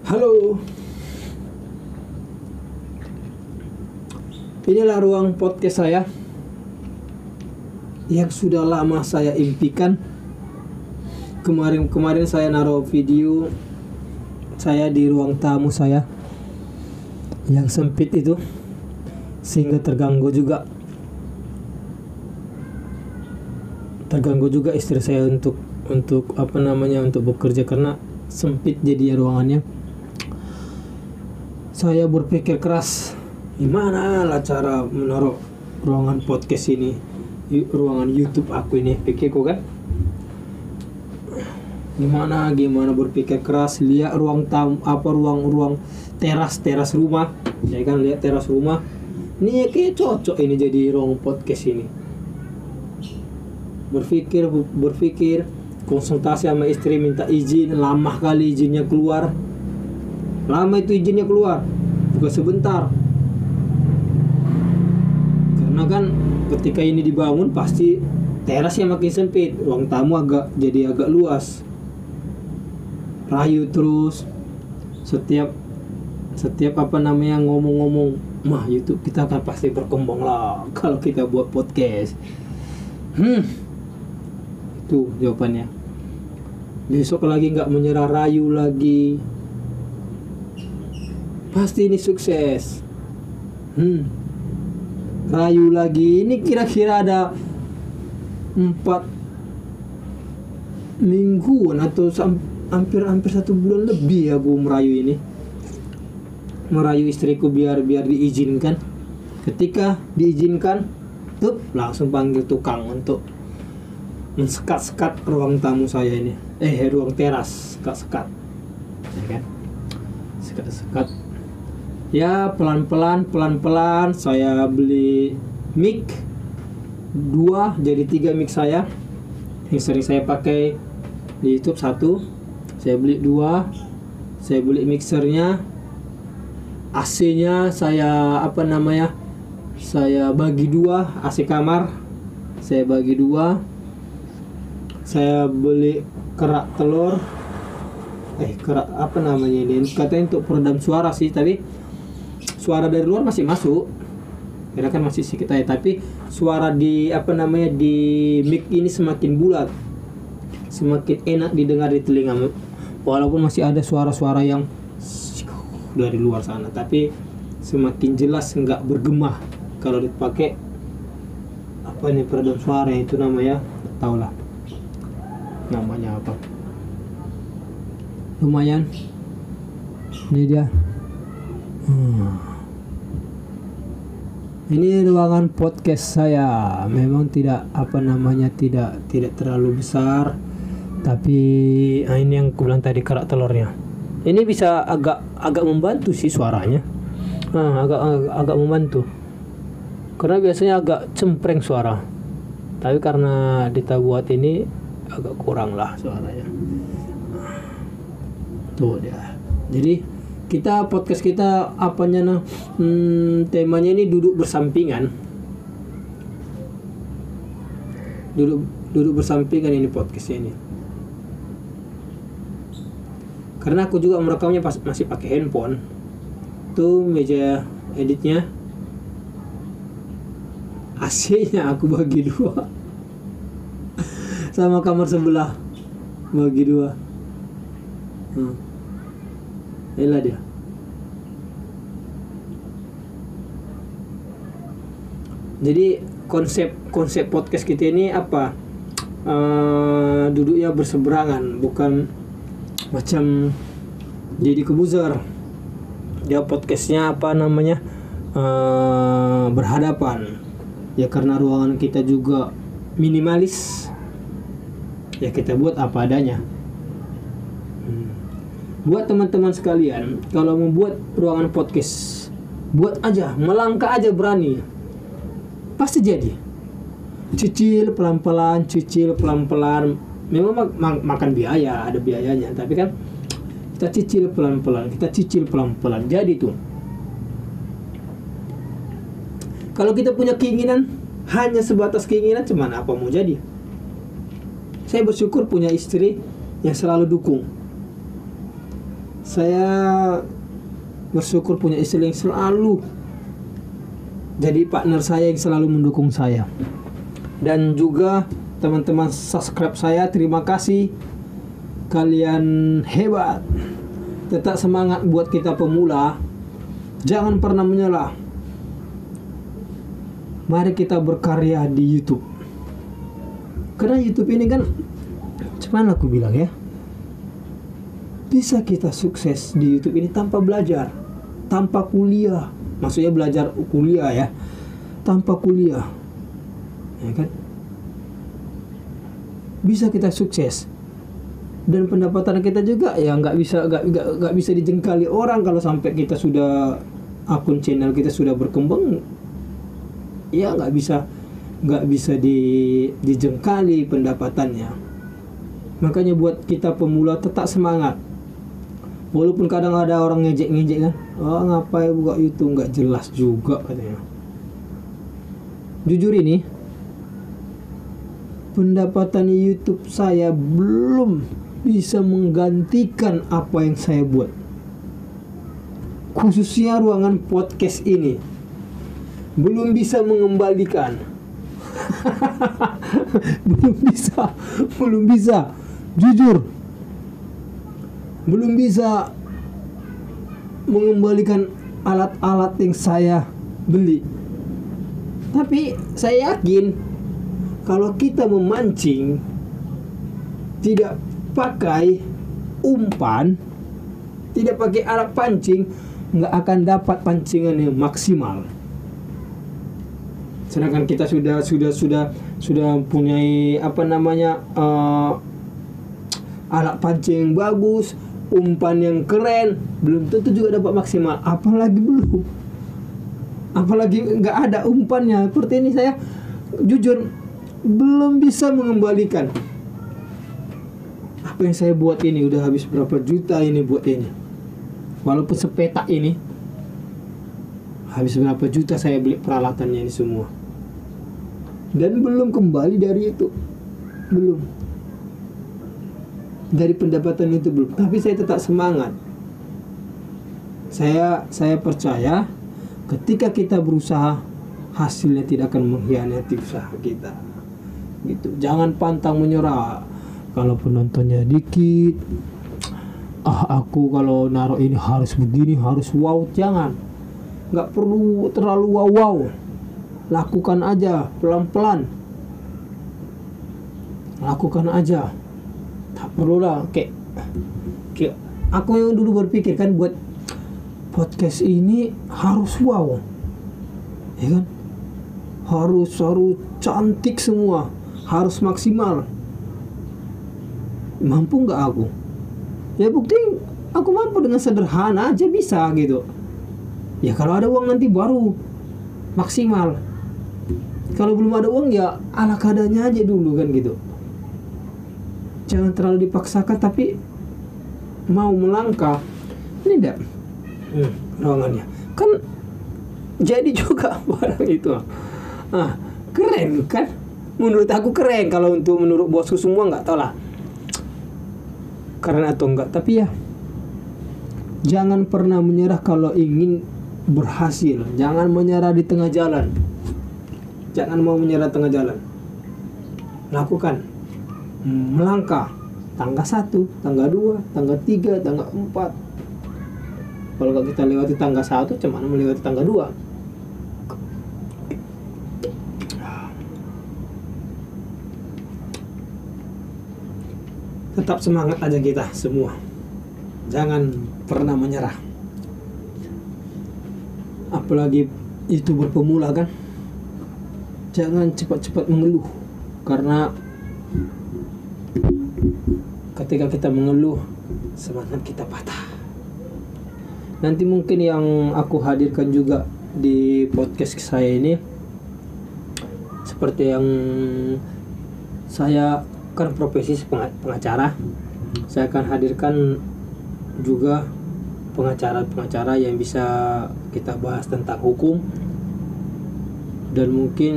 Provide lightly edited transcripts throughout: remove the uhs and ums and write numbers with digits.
Halo. Inilah ruang podcast saya yang sudah lama saya impikan. Kemarin saya naruh video saya di ruang tamu saya yang sempit itu, sehingga terganggu juga istri saya untuk untuk bekerja karena sempit jadi ruangannya. Saya berpikir keras, gimana lah cara menaruh ruangan podcast ini, ruangan YouTube aku ini, pikirku kan. Gimana berpikir keras, lihat ruang tamu ruang teras rumah. Saya kan lihat teras rumah. Ini kayak cocok ini jadi ruang podcast ini. Berpikir, konsultasi sama istri, minta izin, lama kali izinnya keluar. Lama itu izinnya keluar, bukan sebentar. Karena kan ketika ini dibangun pasti terasnya makin sempit, ruang tamu jadi agak luas. Rayu terus setiap ngomong-ngomong, mah YouTube kita akan pasti berkembang lah kalau kita buat podcast. Itu jawabannya. Besok lagi nggak menyerah, rayu lagi, pasti ini sukses. Rayu lagi, ini kira-kira ada 4 mingguan atau hampir 1 bulan lebih aku merayu istriku biar diizinkan. Ketika diizinkan, tuh langsung panggil tukang untuk mensekat-sekat ruang tamu saya ini, ruang teras, sekat-sekat, ya kan? Sekat-sekat. Ya pelan-pelan saya beli mic 2 jadi 3 mic saya yang sering saya pakai di YouTube. 1 saya beli, 2 saya beli mixernya, AC-nya saya saya bagi 2, AC kamar saya bagi 2. Saya beli kerak telur, kerak ini katanya untuk peredam suara sih, tapi suara dari luar masih masuk, karena kan masih sedikit aja, tapi suara di di mic ini semakin bulat, semakin enak didengar di telinga, walaupun masih ada suara-suara yang dari luar sana, tapi semakin jelas, nggak bergema kalau dipakai peredam suara itu namanya, tahu lah namanya apa. Lumayan ini dia. Ini ruangan podcast saya. Memang tidak tidak terlalu besar, tapi ini yang aku bilang tadi, kerak telurnya ini bisa agak membantu sih suaranya. Agak membantu, karena biasanya agak cempreng suara, tapi karena kita buat ini agak kurang lah suaranya. Tuh dia. Jadi podcast kita temanya ini duduk bersampingan. Duduk bersampingan ini podcastnya ini. Karena aku juga merekamnya masih pakai handphone. Tuh meja editnya. AC-nya aku bagi 2. Sama kamar sebelah bagi 2. Inilah dia. Jadi konsep podcast kita ini duduknya berseberangan, bukan macam jadi Kebuzer. Dia podcastnya berhadapan. Ya karena ruangan kita juga minimalis, ya kita buat apa adanya. Buat teman-teman sekalian, kalau membuat ruangan podcast, buat aja, melangkah aja berani, pasti jadi. Cicil pelan-pelan. Memang makan biaya, ada biayanya, tapi kan kita cicil pelan-pelan, jadi tuh. Kalau kita punya keinginan hanya sebatas keinginan, cuman apa mau jadi. Saya bersyukur punya istri yang selalu dukung. Saya bersyukur punya istri yang selalu jadi partner saya, yang selalu mendukung saya. Dan juga teman-teman subscribe saya, terima kasih. Kalian hebat. Tetap semangat buat kita pemula. Jangan pernah menyerah. Mari kita berkarya di YouTube. Karena YouTube ini kan, cuman aku bilang ya, bisa kita sukses di YouTube ini tanpa belajar, tanpa kuliah. Maksudnya belajar kuliah ya, tanpa kuliah, ya kan? Bisa kita sukses. Dan pendapatan kita juga ya nggak bisa dijengkali orang. Kalau sampai kita sudah akun channel kita sudah berkembang, ya nggak bisa dijengkali pendapatannya. Makanya buat kita pemula tetap semangat. Walaupun kadang ada orang ngejek kan, ngapain buka YouTube, nggak jelas juga katanya. Jujur ini, pendapatan YouTube saya belum bisa menggantikan apa yang saya buat. Khususnya ruangan podcast ini belum bisa mengembalikan. belum bisa, jujur, belum bisa mengembalikan alat-alat yang saya beli. Tapi saya yakin kalau kita memancing tidak pakai umpan, tidak pakai alat pancing, nggak akan dapat pancingan yang maksimal. Sedangkan kita sudah punyai alat pancing yang bagus, umpan yang keren, belum tentu juga dapat maksimal. Apalagi nggak ada umpannya. Seperti ini saya jujur belum bisa mengembalikan apa yang saya buat ini. Udah habis berapa juta ini buat ini. Walaupun sepetak ini habis berapa juta saya beli peralatannya ini semua. Dan belum kembali dari itu. Belum. Dari pendapatan itu belum. Tapi saya tetap semangat. Saya percaya ketika kita berusaha, hasilnya tidak akan mengkhianati usaha kita. Gitu. Jangan pantang menyerah. Kalau penontonnya dikit, aku kalau naruh ini harus begini, harus wow. Jangan. Nggak perlu terlalu wow. Lakukan aja pelan-pelan. Lakukan aja. Tak perlulah kayak aku yang dulu berpikir kan buat podcast ini harus wow, ya kan? Harus cantik semua, harus maksimal. Mampu nggak aku? Ya bukti aku mampu dengan sederhana aja bisa gitu. Ya kalau ada uang nanti baru maksimal. Kalau belum ada uang ya ala kadarnya aja dulu kan gitu. Jangan terlalu dipaksakan, tapi mau melangkah. Ini enggak ruangannya kan jadi juga barang itu. Keren kan? Menurut aku keren. Kalau untuk menurut bosku semua nggak tahu lah keren atau enggak. Tapi ya jangan pernah menyerah kalau ingin berhasil. Jangan menyerah di tengah jalan. Jangan mau menyerah tengah jalan. Lakukan. Melangkah tangga 1, tangga 2, tangga 3, tangga 4. Kalau kita lewati tangga 1, cuman melewati tangga 2. Tetap semangat aja kita semua. Jangan pernah menyerah. Apalagi itu berpemula kan. Jangan cepat-cepat mengeluh. Karena ketika kita mengeluh, semangat kita patah. Nanti mungkin yang aku hadirkan juga di podcast saya ini, seperti yang saya kan profesi pengacara, saya akan hadirkan juga pengacara-pengacara yang bisa kita bahas tentang hukum. Dan mungkin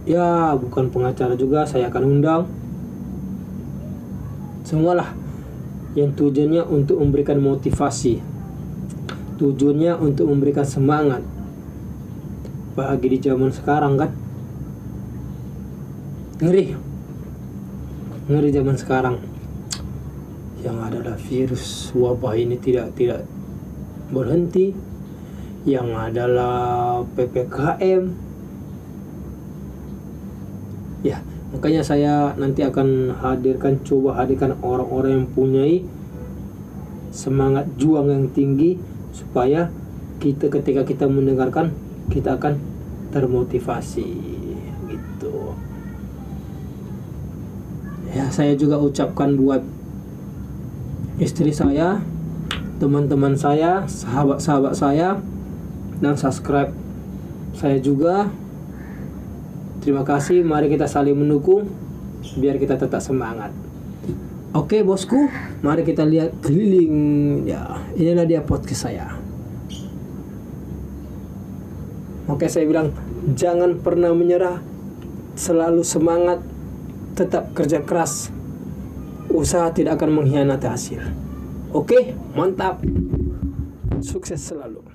ya bukan pengacara juga, saya akan undang semualah yang tujuannya untuk memberikan motivasi, tujuannya untuk memberikan semangat. Bagi di zaman sekarang kan, ngeri zaman sekarang. Yang adalah virus wabah ini tidak berhenti, yang adalah PPKM. Ya, makanya saya nanti akan coba hadirkan orang-orang yang punyai semangat juang yang tinggi, supaya ketika kita mendengarkan, kita akan termotivasi gitu. Ya, saya juga ucapkan buat istri saya, teman-teman saya, sahabat-sahabat saya, dan subscribe saya juga. Terima kasih, mari kita saling mendukung biar kita tetap semangat. Oke bosku, mari kita lihat keliling. Ya, inilah dia podcast saya. Oke, saya bilang jangan pernah menyerah, selalu semangat, tetap kerja keras. Usaha tidak akan mengkhianati hasil. Oke, mantap. Sukses selalu.